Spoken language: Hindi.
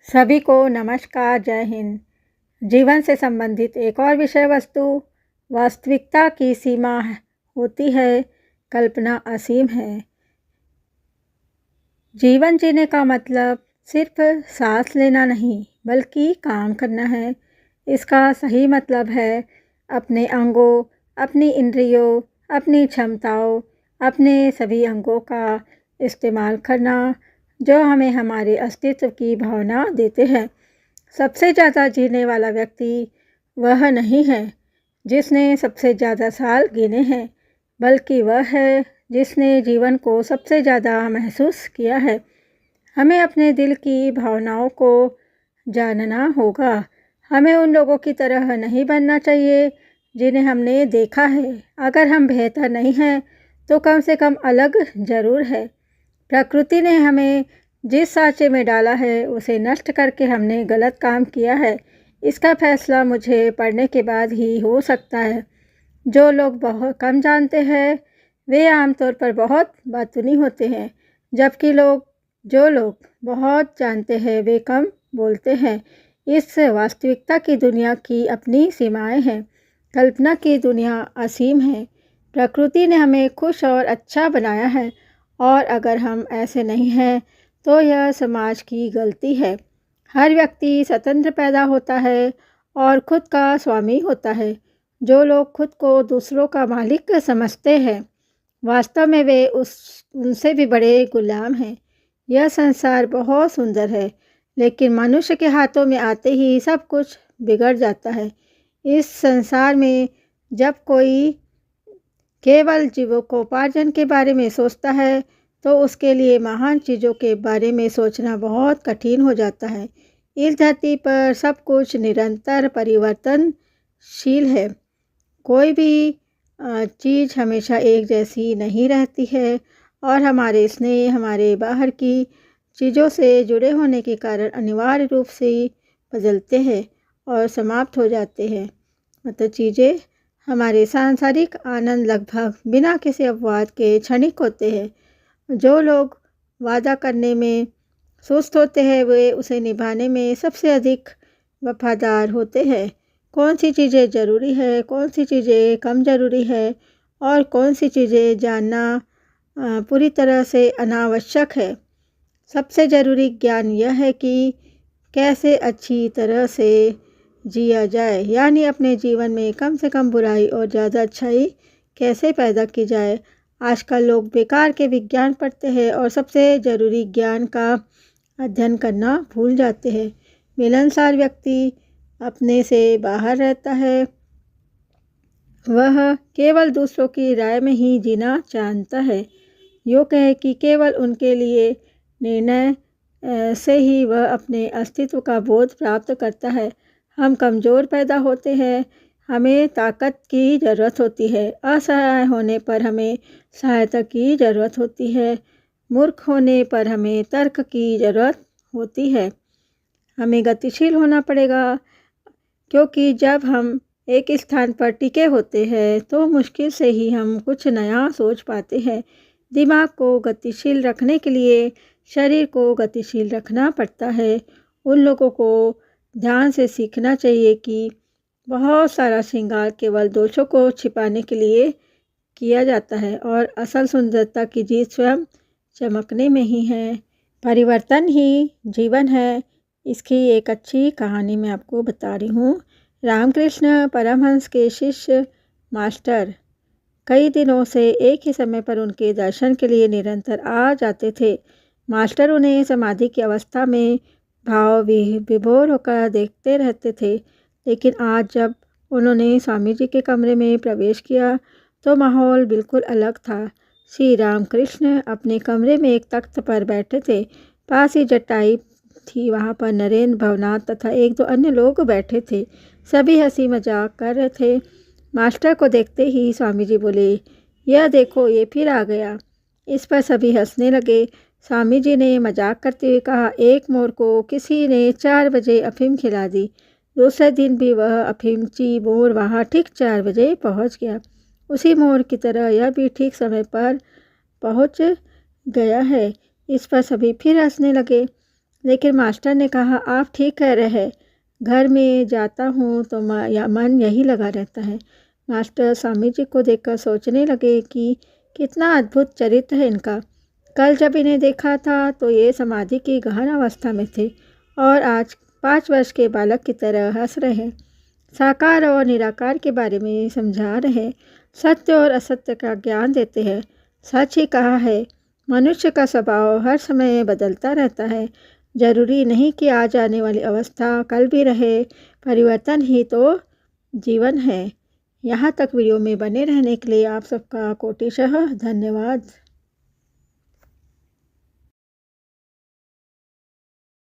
सभी को नमस्कार, जय हिंद। जीवन से संबंधित एक और विषय वस्तु। वास्तविकता की सीमा होती है, कल्पना असीम है। जीवन जीने का मतलब सिर्फ सांस लेना नहीं, बल्कि काम करना है। इसका सही मतलब है अपने अंगों, अपनी इंद्रियों, अपनी क्षमताओं, अपने सभी अंगों का इस्तेमाल करना, जो हमें हमारे अस्तित्व की भावना देते हैं। सबसे ज़्यादा जीने वाला व्यक्ति वह नहीं है जिसने सबसे ज़्यादा साल गिने हैं, बल्कि वह है जिसने जीवन को सबसे ज़्यादा महसूस किया है। हमें अपने दिल की भावनाओं को जानना होगा। हमें उन लोगों की तरह नहीं बनना चाहिए जिन्हें हमने देखा है। अगर हम बेहतर नहीं हैं, तो कम से कम अलग ज़रूर है। प्रकृति ने हमें जिस सांचे में डाला है, उसे नष्ट करके हमने गलत काम किया है। इसका फैसला मुझे पढ़ने के बाद ही हो सकता है। जो लोग बहुत कम जानते हैं, वे आमतौर पर बहुत बातूनी होते हैं, जबकि जो लोग बहुत जानते हैं, वे कम बोलते हैं। इस वास्तविकता की दुनिया की अपनी सीमाएं हैं। कल्पना की दुनिया असीम है। प्रकृति ने हमें खुश और अच्छा बनाया है, और अगर हम ऐसे नहीं हैं, तो यह समाज की गलती है। हर व्यक्ति स्वतंत्र पैदा होता है और खुद का स्वामी होता है। जो लोग खुद को दूसरों का मालिक समझते हैं, वास्तव में वे उनसे भी बड़े गुलाम हैं। यह संसार बहुत सुंदर है, लेकिन मनुष्य के हाथों में आते ही सब कुछ बिगड़ जाता है। इस संसार में जब कोई केवल जीविकोपार्जन के बारे में सोचता है, तो उसके लिए महान चीज़ों के बारे में सोचना बहुत कठिन हो जाता है। इस धरती पर सब कुछ निरंतर परिवर्तनशील है। कोई भी चीज़ हमेशा एक जैसी नहीं रहती है, और हमारे स्नेह हमारे बाहर की चीज़ों से जुड़े होने के कारण अनिवार्य रूप से बदलते हैं और समाप्त हो जाते हैं। मतलब चीज़ें हमारे सांसारिक आनंद लगभग बिना किसी अपवाद के क्षणिक होते हैं। जो लोग वादा करने में सुस्त होते हैं, वे उसे निभाने में सबसे अधिक वफादार होते हैं। कौन सी चीज़ें ज़रूरी है, कौन सी चीज़ें कम ज़रूरी है, और कौन सी चीज़ें जानना पूरी तरह से अनावश्यक है। सबसे ज़रूरी ज्ञान यह है कि कैसे अच्छी तरह से जिया जाए, यानी अपने जीवन में कम से कम बुराई और ज़्यादा अच्छाई कैसे पैदा की जाए। आजकल लोग बेकार के विज्ञान पढ़ते हैं और सबसे ज़रूरी ज्ञान का अध्ययन करना भूल जाते हैं। मिलनसार व्यक्ति अपने से बाहर रहता है। वह केवल दूसरों की राय में ही जीना जानता है। यूँ कहे कि केवल उनके लिए निर्णय से ही वह अपने अस्तित्व का बोध प्राप्त करता है। हम कमज़ोर पैदा होते हैं, हमें ताकत की ज़रूरत होती है। असहाय होने पर हमें सहायता की ज़रूरत होती है। मूर्ख होने पर हमें तर्क की ज़रूरत होती है। हमें गतिशील होना पड़ेगा, क्योंकि जब हम एक स्थान पर टिके होते हैं, तो मुश्किल से ही हम कुछ नया सोच पाते हैं। दिमाग को गतिशील रखने के लिए शरीर को गतिशील रखना पड़ता है। उन लोगों को ध्यान से सीखना चाहिए कि बहुत सारा श्रृंगार केवल दोषों को छिपाने के लिए किया जाता है, और असल सुंदरता की जीत स्वयं चमकने में ही है। परिवर्तन ही जीवन है। इसकी एक अच्छी कहानी मैं आपको बता रही हूँ। रामकृष्ण परमहंस के शिष्य मास्टर कई दिनों से एक ही समय पर उनके दर्शन के लिए निरंतर आ जाते थे। मास्टर उन्हें समाधि की अवस्था में भाव विभोर होकर देखते रहते थे। लेकिन आज जब उन्होंने स्वामी जी के कमरे में प्रवेश किया, तो माहौल बिल्कुल अलग था। श्री रामकृष्ण अपने कमरे में एक तख्त पर बैठे थे। पास ही चटाई थी। वहाँ पर नरेंद्र, भवनाथ तथा एक दो अन्य लोग बैठे थे। सभी हंसी मजाक कर रहे थे। मास्टर को देखते ही स्वामी जी बोले, यह देखो, ये फिर आ गया। इस पर सभी हंसने लगे। स्वामी जी ने मजाक करते हुए कहा, एक मोर को किसी ने 4 बजे अफीम खिला दी। दूसरे दिन भी वह अफीमची मोर वहाँ ठीक 4 बजे पहुँच गया। उसी मोर की तरह यह भी ठीक समय पर पहुँच गया है। इस पर सभी फिर हंसने लगे। लेकिन मास्टर ने कहा, आप ठीक कह रहे हैं। घर में जाता हूँ तो मन यही लगा रहता है। मास्टर स्वामी जी को देखकर सोचने लगे कि कितना अद्भुत चरित्र है इनका। कल जब इन्हें देखा था तो ये समाधि की गहन अवस्था में थे और आज 5 वर्ष के बालक की तरह हंस रहे हैं। साकार और निराकार के बारे में समझा रहे हैं, सत्य और असत्य का ज्ञान देते हैं। सच ही कहा है, मनुष्य का स्वभाव हर समय बदलता रहता है। जरूरी नहीं कि आज आने वाली अवस्था कल भी रहे, परिवर्तन ही तो जीवन है। यहाँ तक वीडियो में बने रहने के लिए आप सबका कोटिशः धन्यवाद।